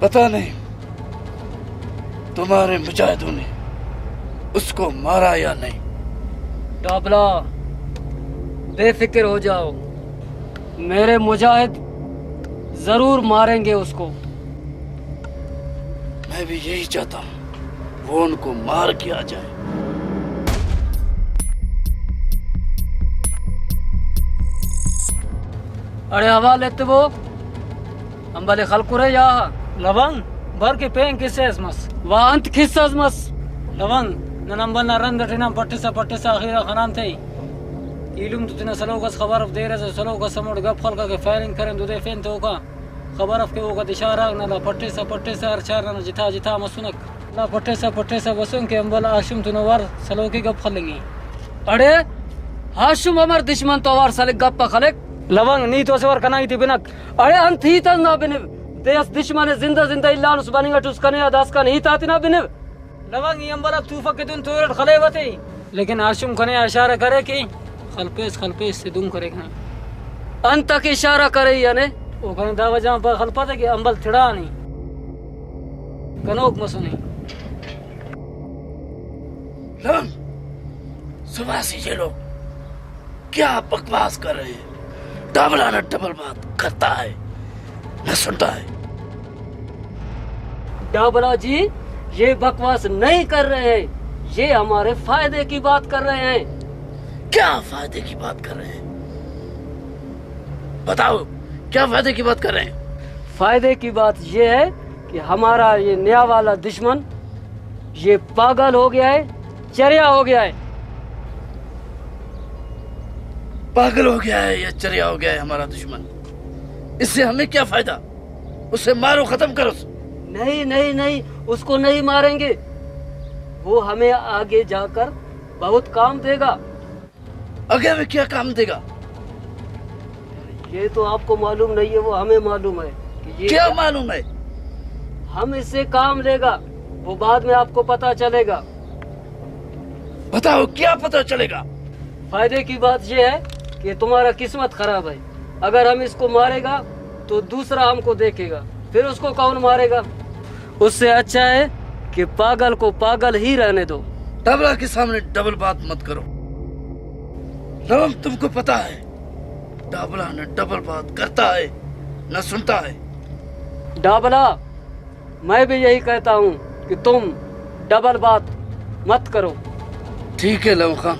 पता नहीं तुम्हारे मुजाहिदों ने उसको मारा या नहीं। डाबला, बेफिक्र हो जाओ, मेरे मुजाहिद जरूर मारेंगे उसको। मैं भी यही चाहता हूँ, वो उनको मार के आ जाए। अरे हवाले वो हम भले खलकुरे या लवंग भर के पें किसे मस वांत खिस्सस मस लवंग नंबर नरन दटिना पट्टिसा आखिर खनान थे इलुम तो तना सलो का खबर दे रहे सलो का समोड़ गप खल का फायरिंग करें दुदे फेन तो का खबर अफ के वो का इशारा न ला पट्टिसा अरचार न जिथा जिथा मसुनक ला पट्टिसा वसुन के अंबल आशुम तुनवार सलो की गप खलेंगे। अरे हाशुम अमर दुश्मन तो वार सले गप खलेक लवंग नी तो सवर कनाई थी बिनक अरे अंत ही तज ना बिने देश दुश्मन जिंदा इल्ला नुस बनेगा टुस कने अदास का नहीं ताती ना बिने लवंग ये अंबल तूफा के तुन तोरट खले वते लेकिन आशुम कने इशारा करे कि खलपेस से दुम करेगा अंत तक इशारा करे यानी वो कने दावा जहां पर खलपा थे कि अंबल थिड़ा नहीं कनोक मसुनी लवंग, सुबह से ये लोग क्या बकवास कर रहे हैं। डाबला न डबल बात करता है न सुनता है। डाबला जी ये बकवास नहीं कर रहे हैं, ये हमारे फायदे की बात कर रहे हैं। क्या फायदे की बात कर रहे हैं? बताओ, क्या फायदे की बात कर रहे हैं? फायदे की बात ये है कि हमारा ये नया वाला दुश्मन ये पागल हो गया है, चरिया हो गया है। पागल हो गया है या चरिया हो गया है हमारा दुश्मन? इससे हमें क्या फायदा? उसे मारो, खत्म करो। नहीं, उसको नहीं मारेंगे, वो हमें आगे जाकर बहुत काम देगा। आगे में क्या काम देगा? ये तो आपको मालूम नहीं है, वो हमें मालूम है कि ये क्या मालूम है? हम इससे काम लेगा, वो बाद में आपको पता चलेगा। बताओ, क्या पता चलेगा? फायदे की बात ये है कि तुम्हारा किस्मत खराब है। अगर हम इसको मारेगा तो दूसरा हमको देखेगा, फिर उसको कौन मारेगा? उससे अच्छा है कि पागल को पागल ही रहने दो। डाबला के सामने डबल बात मत करो। लवंग, तुमको पता है डाबला न डबल बात करता है न सुनता है। डाबला, मैं भी यही कहता हूँ कि तुम डबल बात मत करो। ठीक है लवंग खान,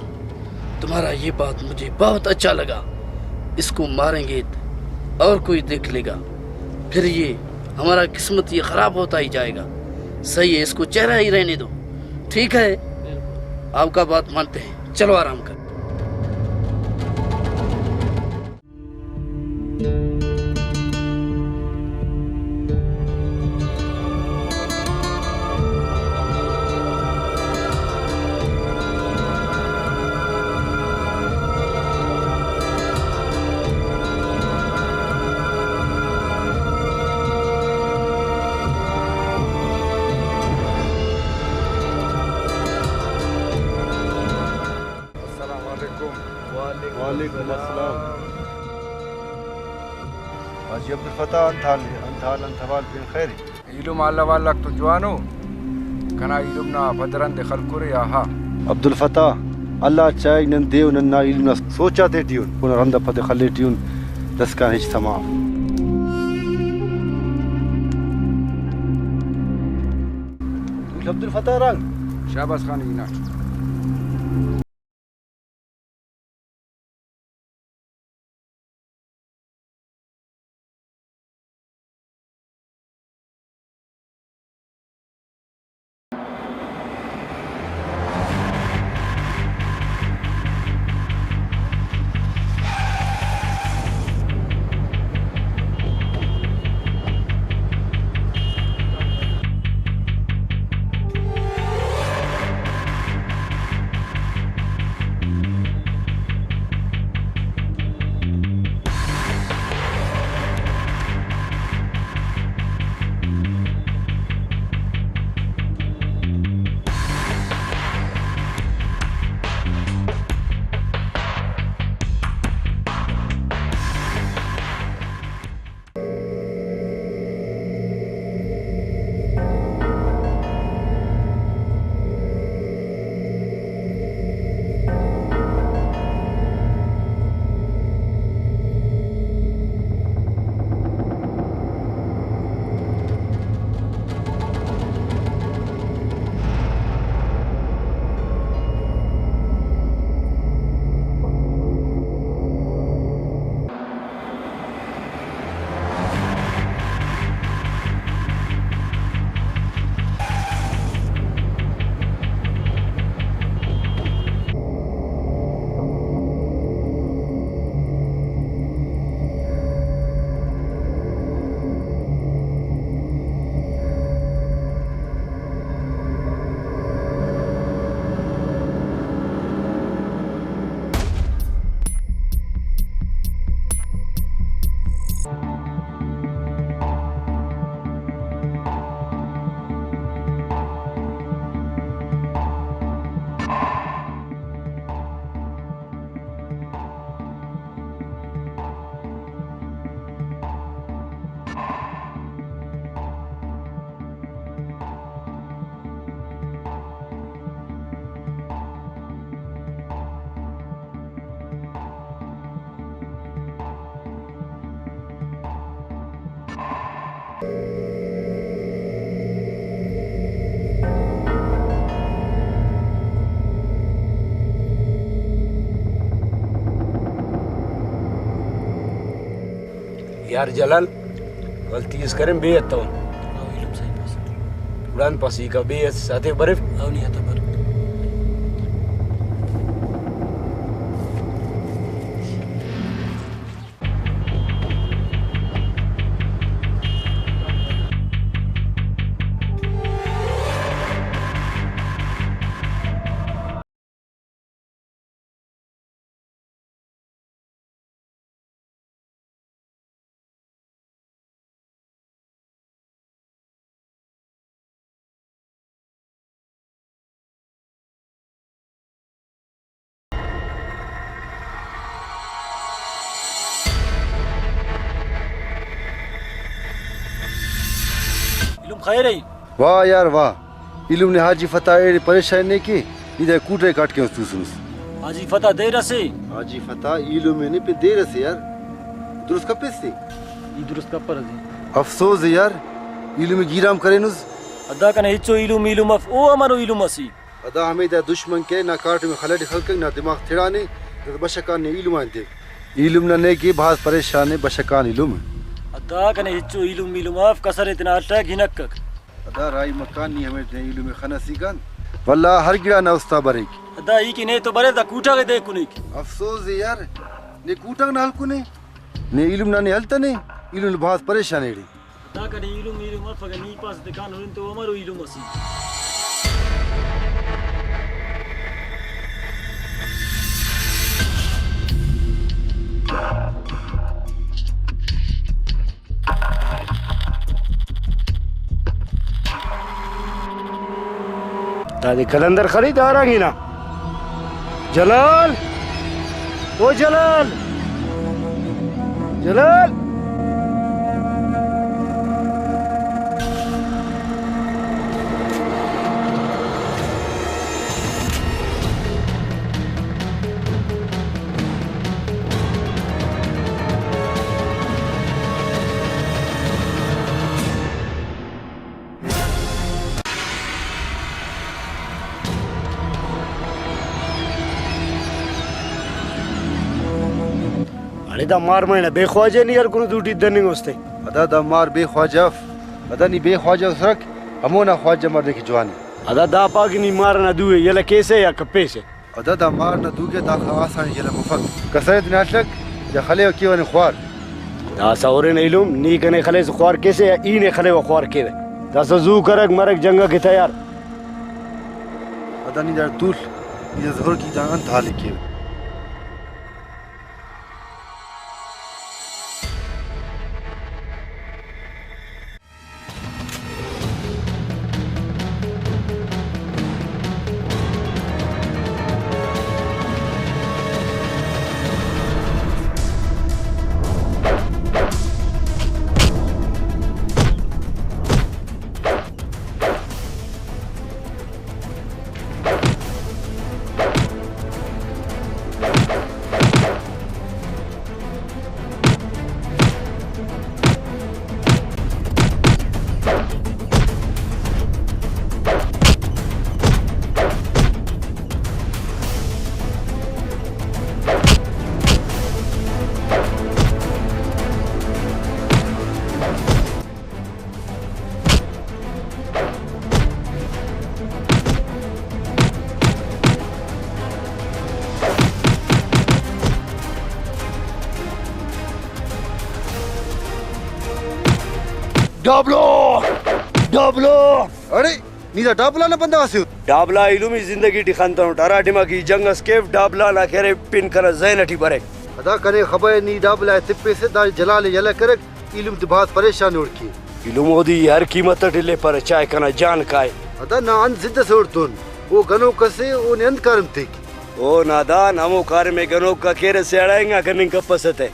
तुम्हारा ये बात मुझे बहुत अच्छा लगा। इसको मारेंगे और कोई देख लेगा, फिर ये हमारा किस्मत ये खराब होता ही जाएगा। सही है, इसको चेहरा ही रहने दो। ठीक है, आपका बात मानते हैं, चलो आराम कर। वालेकुम अस्सलाम। Haji Abdul Fatah antal bin khairi. ilum alla wallak to juano kana ilum na badran de khalkure ya ha Abdul Fatah Allah चाय नन देव नन ना इल्म न सोचा ते टियून पुन रंदा पते खले टियून दसका हिच तमाम Abdul Fatah rang shabas khan ina यार जलाल गलती इस करें बेयत तो उड़ान पसी का बेयत साथे बर्फ नहीं आता पर इलम खैर है वाह यार वाह इलुम ने हाजी फतेह परेशान नहीं की इधर कूटे काट के उस सुस हाजी फता दे रसे हाजी फतेह इलुम ने पे दे रसे यार दुरुस्त का पैसे ये दुरुस्त का पर है अफसोस है यार इलुम गिराम करे नुस अदा कने हिचो इलुम इलुम अफ ओ हमारो इलुम असी अदा हमें दा दुश्मन के ना काट में खलड़ खलक ना दिमाग थिड़ाने तो बशकान ने इलुम आन दे इलुम ने की भास परेशान है बशकान इलुम अदा कने हिचो इलुम इलुम अफ कसर इतना अटैक हिनक अदा राई मकान नहीं हमें दे इलुम खनसी गन वल्ला हर गिरा ना उस्ता बरे अदा ई की ने तो बरे दा कूटा के दे कुनी अफसोस है यार ने कूटा ना हल कुने ने इलुम ना ने हलता ने इलुम भास परेशान है अदा कने इलुम इलुम अफ के नी पास दुकान होन तो हमारो इलुम असी तादी कलंदर खरीदार आएंगी ना जलाल ओ जलाल जलाल da mar mayna bekhwaje ni yar kunu duty dani goste अदा दा मार बे ख्वाजफ अदा नी बे ख्वाजफ रख हमोना ख्वाजा मर देखी जवानी ada da pagi ni mar na duwe yala kese ya kapese अदा दा मार न दूगे दा आसान यला मफक कसरत नाटक या खले की one ख्वार da saure ne ilum ni kane khale khwar kese ya ine khale wa khwar keve da zu karag marag janga ke tayar अदा नी दर दूल ये जहर की जान थाले के dablo dablo अरे नीदा डाबला ना बंदा वासे dabla ilumi zindagi dikhanta hu tara dima ki jang escape dabla na khere pin kara zainati bare अदा करे खबर नी डाबला तिप्पे से दा जलाल यला करक इलम तो बहुत परेशान उड़ की ilum odi har कीमत ढिले पर चाय kana जान काय अदा ना अन जिद्द से उड़तोन वो गनो कसे वो ने अंधकारम थे ओ नादान हमो कार में गनो का केरे से अड़ाएंगा कनिंग कपसते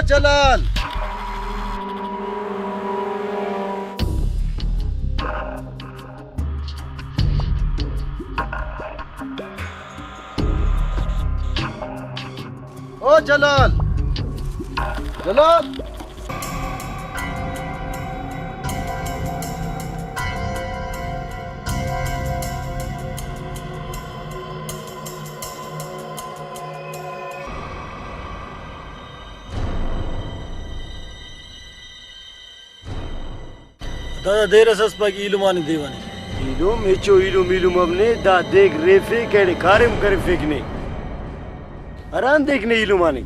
जलाल ओ जलाल जलाल दादा देर सस्पा की इलुमानी देवानी इलुम हेचो इलुम इलुम अपने दा देख रेफे केड़े कारम करे फेकने अरान देखने इलुम आने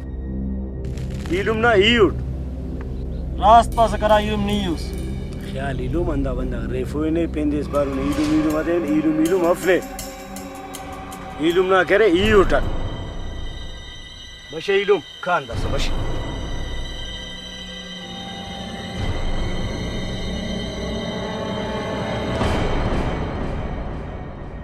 इलुम ना ईउट रास्ता से करा इलुम नहीं यूस ख्याल इलुम अंदा बंदा रेफो ने पेंदेस बारू ने इलुम इलुम आते इलुम इलुम हफले इलुम ना करे ईउट बशे इलुम खान दा बशे